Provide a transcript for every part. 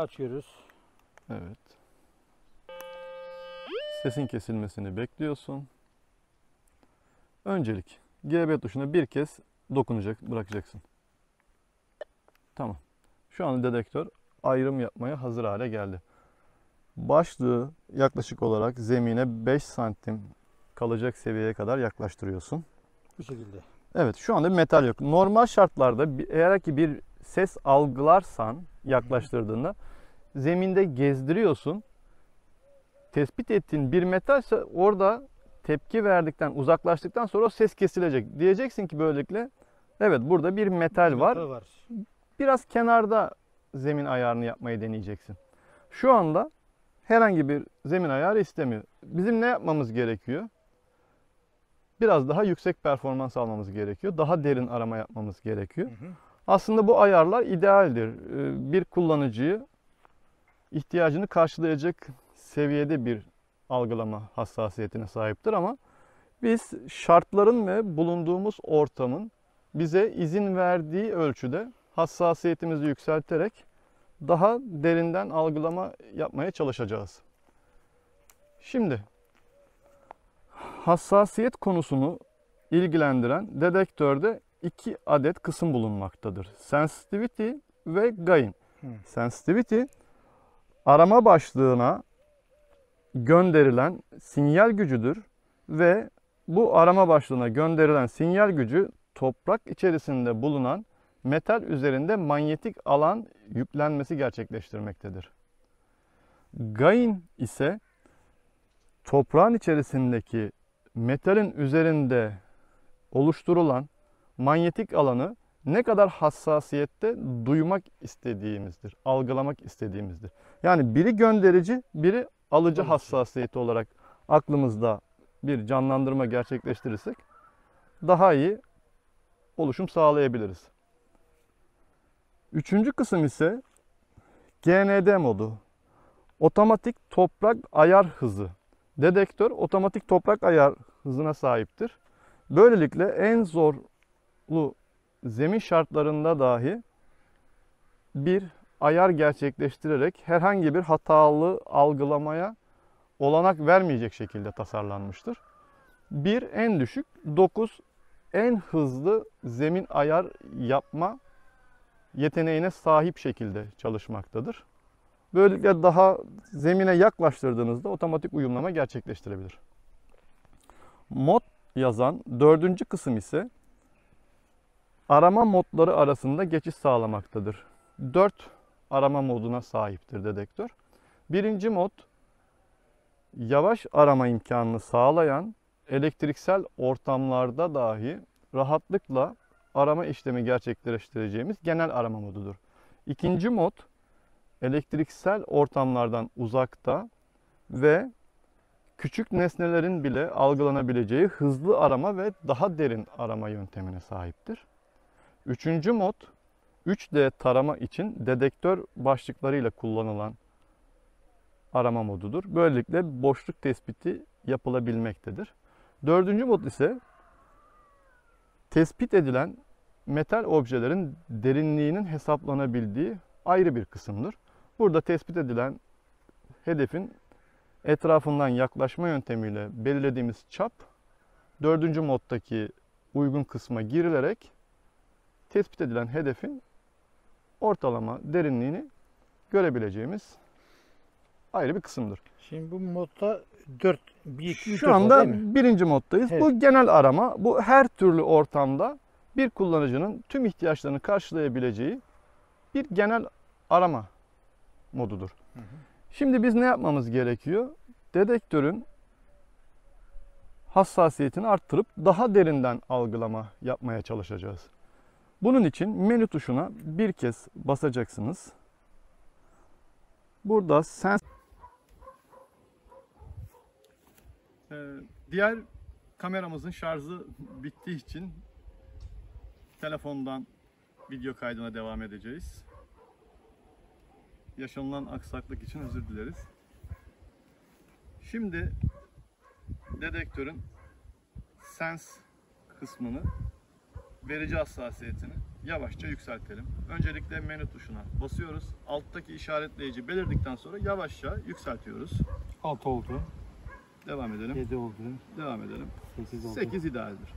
Açıyoruz. Evet. Sesin kesilmesini bekliyorsun. Öncelik GB tuşuna bir kez bırakacaksın. Tamam. Şu an dedektör ayrım yapmaya hazır hale geldi. Başlığı yaklaşık olarak zemine 5 santim kalacak seviyeye kadar yaklaştırıyorsun. Bu şekilde. Evet, şu anda metal yok. Normal şartlarda eğer ki bir ses algılarsan yaklaştırdığında zeminde gezdiriyorsun. Tespit ettiğin bir metalse orada tepki verdikten, uzaklaştıktan sonra o ses kesilecek. Diyeceksin ki böylelikle evet burada bir metal var. Biraz kenarda zemin ayarını yapmayı deneyeceksin. Şu anda herhangi bir zemin ayarı istemiyor. Bizim ne yapmamız gerekiyor? Biraz daha yüksek performans almamız gerekiyor. Daha derin arama yapmamız gerekiyor. Aslında bu ayarlar idealdir. Bir kullanıcıyı ihtiyacını karşılayacak seviyede bir algılama hassasiyetine sahiptir ama biz şartların ve bulunduğumuz ortamın bize izin verdiği ölçüde hassasiyetimizi yükselterek daha derinden algılama yapmaya çalışacağız. Şimdi hassasiyet konusunu ilgilendiren dedektörde 2 adet kısım bulunmaktadır. Sensitivity ve Gain. Sensitivity arama başlığına gönderilen sinyal gücüdür ve bu arama başlığına gönderilen sinyal gücü toprak içerisinde bulunan metal üzerinde manyetik alan yüklenmesi gerçekleştirmektedir. Gain ise toprağın içerisindeki metalin üzerinde oluşturulan manyetik alanı ne kadar hassasiyette duymak istediğimizdir, algılamak istediğimizdir. Yani biri gönderici, biri alıcı hassasiyeti olarak aklımızda bir canlandırma gerçekleştirirsek daha iyi oluşum sağlayabiliriz. Üçüncü kısım ise GND modu. Otomatik toprak ayar hızı. Dedektör otomatik toprak ayar hızına sahiptir. Böylelikle en zorlu zemin şartlarında dahi bir ayar gerçekleştirerek herhangi bir hatalı algılamaya olanak vermeyecek şekilde tasarlanmıştır. 1 en düşük, 9 en hızlı zemin ayar yapma yeteneğine sahip şekilde çalışmaktadır. Böylelikle daha zemine yaklaştırdığınızda otomatik uyumlama gerçekleştirebilir. Mod yazan 4. kısım ise arama modları arasında geçiş sağlamaktadır. 4 arama moduna sahiptir dedektör. Birinci mod yavaş arama imkanını sağlayan elektriksel ortamlarda dahi rahatlıkla arama işlemi gerçekleştireceğimiz genel arama modudur. İkinci mod elektriksel ortamlardan uzakta ve küçük nesnelerin bile algılanabileceği hızlı arama ve daha derin arama yöntemine sahiptir. Üçüncü mod 3D tarama için dedektör başlıklarıyla kullanılan arama modudur. Böylelikle boşluk tespiti yapılabilmektedir. Dördüncü mod ise tespit edilen metal objelerin derinliğinin hesaplanabildiği ayrı bir kısımdır. Burada tespit edilen hedefin etrafından yaklaşma yöntemiyle belirlediğimiz çap 4. moddaki uygun kısma girilerek tespit edilen hedefin ortalama derinliğini görebileceğimiz ayrı bir kısımdır. Şimdi bu modda 4, 1, 2, 3 Şu anda var, değil mi? birinci moddayız. Evet. Bu genel arama. Bu her türlü ortamda bir kullanıcının tüm ihtiyaçlarını karşılayabileceği bir genel arama modudur. Şimdi biz ne yapmamız gerekiyor? Dedektörün hassasiyetini arttırıp daha derinden algılama yapmaya çalışacağız. Bunun için menü tuşuna bir kez basacaksınız. Burada diğer kameramızın şarjı bittiği için telefondan video kaydına devam edeceğiz. Yaşanılan aksaklık için özür dileriz. Şimdi dedektörün sens kısmını, verici hassasiyetini yavaşça yükseltelim. Öncelikle menü tuşuna basıyoruz. Alttaki işaretleyici belirdikten sonra yavaşça yükseltiyoruz. 6 oldu. Devam edelim. 7 oldu. Devam edelim. 8 oldu. 8 idealdir.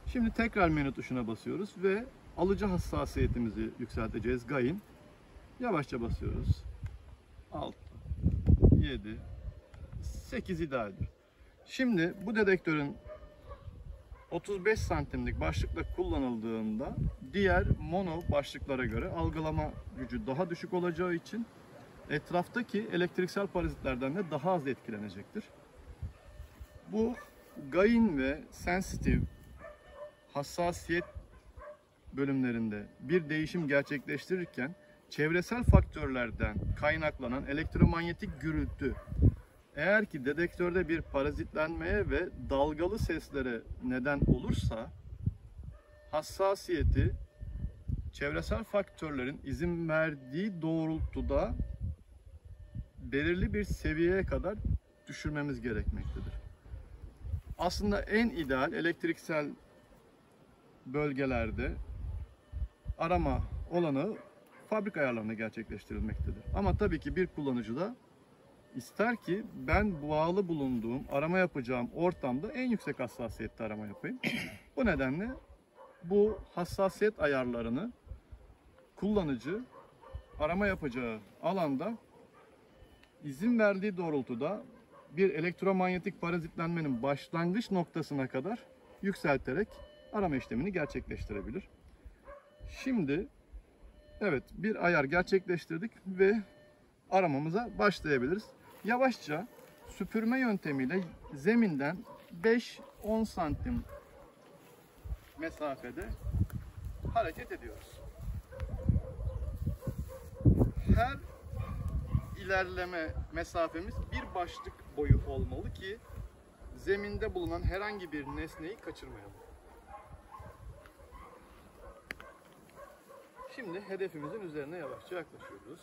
Şimdi tekrar menü tuşuna basıyoruz ve alıcı hassasiyetimizi yükselteceğiz. Gain. Yavaşça basıyoruz. 6, 7, 8 idealdir. Şimdi bu dedektörün 35 santimlik başlıkla kullanıldığında diğer mono başlıklara göre algılama gücü daha düşük olacağı için etraftaki elektriksel parazitlerden de daha az etkilenecektir. Bu gain ve sensitive hassasiyet bölümlerinde bir değişim gerçekleştirirken çevresel faktörlerden kaynaklanan elektromanyetik gürültü eğer ki dedektörde bir parazitlenmeye ve dalgalı seslere neden olursa hassasiyeti çevresel faktörlerin izin verdiği doğrultuda belirli bir seviyeye kadar düşürmemiz gerekmektedir. Aslında en ideal elektriksel bölgelerde arama olanağı fabrika ayarlarında gerçekleştirilmektedir. Ama tabii ki bir kullanıcı da ister ki ben bağlı bulunduğum, arama yapacağım ortamda en yüksek hassasiyette arama yapayım. Bu nedenle bu hassasiyet ayarlarını kullanıcı arama yapacağı alanda izin verdiği doğrultuda bir elektromanyetik parazitlenmenin başlangıç noktasına kadar yükselterek arama işlemini gerçekleştirebilir. Şimdi evet bir ayar gerçekleştirdik ve aramamıza başlayabiliriz. Yavaşça süpürme yöntemiyle zeminden 5-10 santim mesafede hareket ediyoruz. Her ilerleme mesafemiz bir başlık boyu olmalı ki zeminde bulunan herhangi bir nesneyi kaçırmayalım. Şimdi hedefimizin üzerine yavaşça yaklaşıyoruz.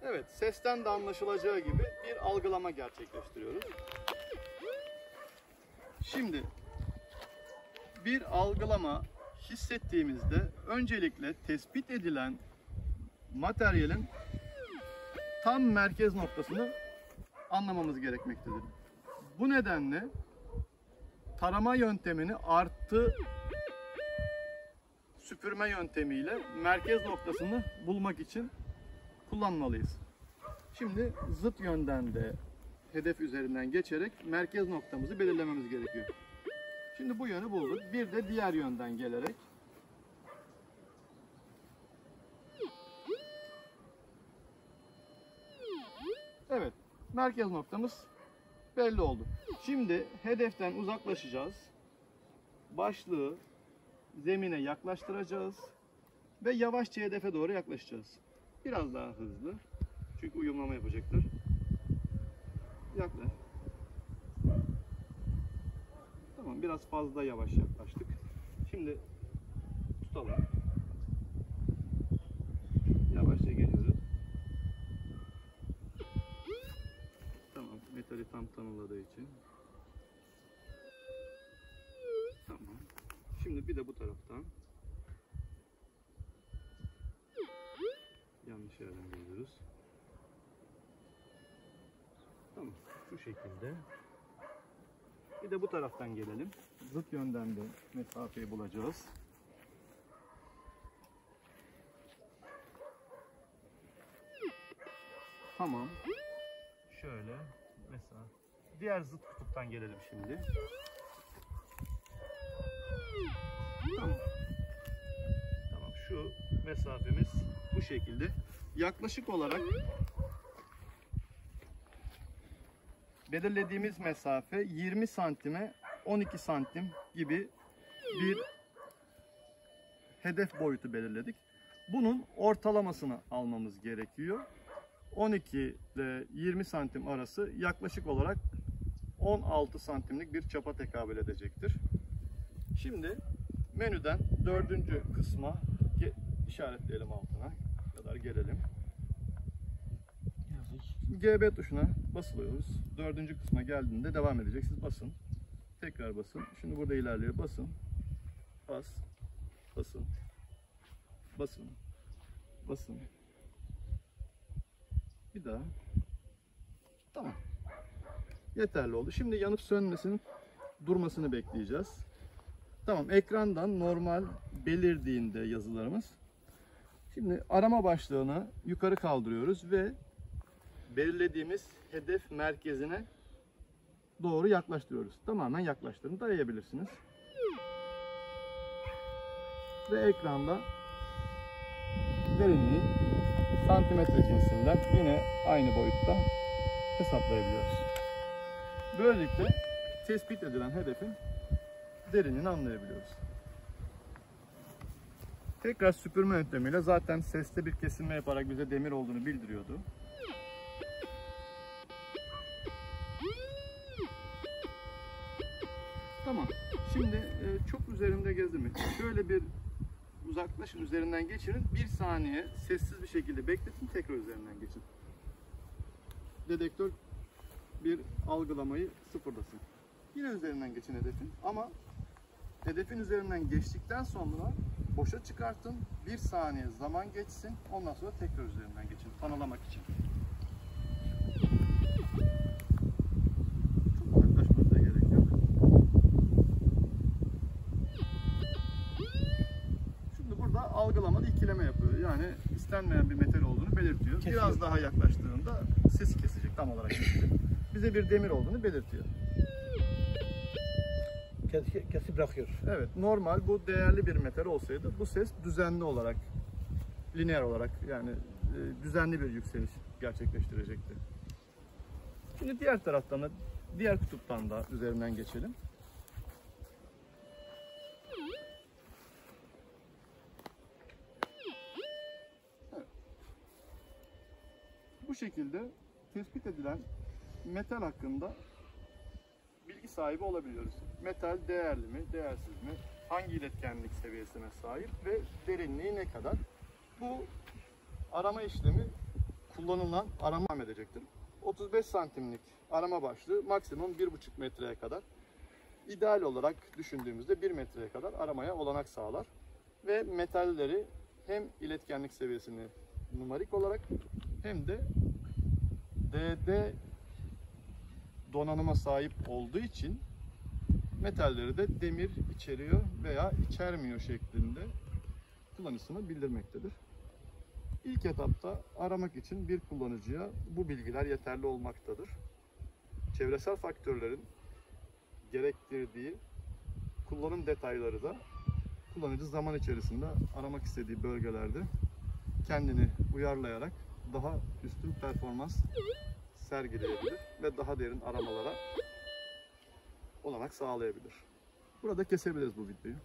Evet, sesten de anlaşılacağı gibi bir algılama gerçekleştiriyoruz. Şimdi bir algılama hissettiğimizde öncelikle tespit edilen materyalin tam merkez noktasını anlamamız gerekmektedir. Bu nedenle tarama yöntemini artı süpürme yöntemiyle merkez noktasını bulmak için kullanmalıyız. Şimdi zıt yönden de hedef üzerinden geçerek merkez noktamızı belirlememiz gerekiyor. Şimdi bu yönü bulduk. Bir de diğer yönden gelerek evet, merkez noktamız belli oldu. Şimdi hedeften uzaklaşacağız. Başlığı zemine yaklaştıracağız ve yavaşça hedefe doğru yaklaşacağız. Biraz daha hızlı. Çünkü uyumlama yapacaktır. Yaklaş. Tamam, biraz fazla yavaş yaklaştık. Şimdi tutalım. Yavaşça geliyoruz. Tamam, metali tam tanımladığı için. Tamam. Şimdi bir de bu taraftan. Yanlış yerden geliyoruz. Tamam, şu şekilde. Bir de bu taraftan gelelim. Zıt yönden de mesafeyi bulacağız. Tamam. Şöyle mesela. Diğer zıt kutuptan gelelim şimdi. Tamam. Tamam, şu mesafemiz bu şekilde. Yaklaşık olarak belirlediğimiz mesafe 20 santime 12 santim gibi bir hedef boyutu belirledik. Bunun ortalamasını almamız gerekiyor. 12 ile 20 santim arası yaklaşık olarak 16 santimlik bir çapa tekabül edecektir. Şimdi menüden 4. kısma işaretleyelim, altına kadar gelelim. Yazık. GB tuşuna basılıyoruz. Dördüncü kısma geldiğinde devam edecek. Siz basın. Tekrar basın. Şimdi burada ilerliyor. Basın. Bas. Basın. Basın. Basın. Bir daha. Tamam. Yeterli oldu. Şimdi yanıp sönmesinin durmasını bekleyeceğiz. Tamam. Ekrandan normal belirdiğinde yazılarımız. Şimdi arama başlığını yukarı kaldırıyoruz ve belirlediğimiz hedef merkezine doğru yaklaştırıyoruz. Tamamen yaklaştırın. Dayayabilirsiniz. Ve ekranda derinliği santimetre cinsinden yine aynı boyutta hesaplayabiliyoruz. Böylelikle tespit edilen hedefin derinliğini anlayabiliyoruz. Tekrar süpürme yöntemiyle zaten seste bir kesilme yaparak bize demir olduğunu bildiriyordu. Tamam. Şimdi çok üzerinde gezdirmek. Şöyle bir uzaklaşın, üzerinden geçirin. 1 saniye sessiz bir şekilde bekletin, tekrar üzerinden geçin. Dedektör bir algılamayı sıfırlasın. Yine üzerinden geçin hedefin ama hedefin üzerinden geçtikten sonra boşa çıkartın. 1 saniye zaman geçsin. Ondan sonra tekrar üzerinden geçin. Panalamak için. Çok yaklaşmanıza gerek yok. Şimdi burada algılamalı ikileme yapıyor. Yani istenmeyen bir metal olduğunu belirtiyor. Kesiyor. Biraz daha yaklaştığında sesi kesecek, tam olarak kesecek. Bize bir demir olduğunu belirtiyor. Kesip bırakıyor. Evet, normal bu değerli bir metal olsaydı bu ses düzenli olarak, lineer olarak yani düzenli bir yükseliş gerçekleştirecekti. Şimdi diğer taraftan da, diğer kutuptan da üzerinden geçelim. Evet. Bu şekilde tespit edilen metal hakkında bilgi sahibi olabiliyoruz. Metal değerli mi, değersiz mi? Hangi iletkenlik seviyesine sahip ve derinliği ne kadar? Bu arama işlemi kullanılan arama devam edecektir. 35 santimlik arama başlığı maksimum 1,5 metreye kadar. İdeal olarak düşündüğümüzde 1 metreye kadar aramaya olanak sağlar. Ve metalleri hem iletkenlik seviyesini numarik olarak hem de DD donanıma sahip olduğu için metalleri de demir içeriyor veya içermiyor şeklinde kullanıcısına bildirmektedir. İlk etapta aramak için bir kullanıcıya bu bilgiler yeterli olmaktadır. Çevresel faktörlerin gerektirdiği kullanım detayları da kullanıcı zaman içerisinde aramak istediği bölgelerde kendini uyarlayarak daha üstün performans sergileyebilir ve daha derin aramalara olanak sağlayabilir. Burada kesebiliriz bu videoyu.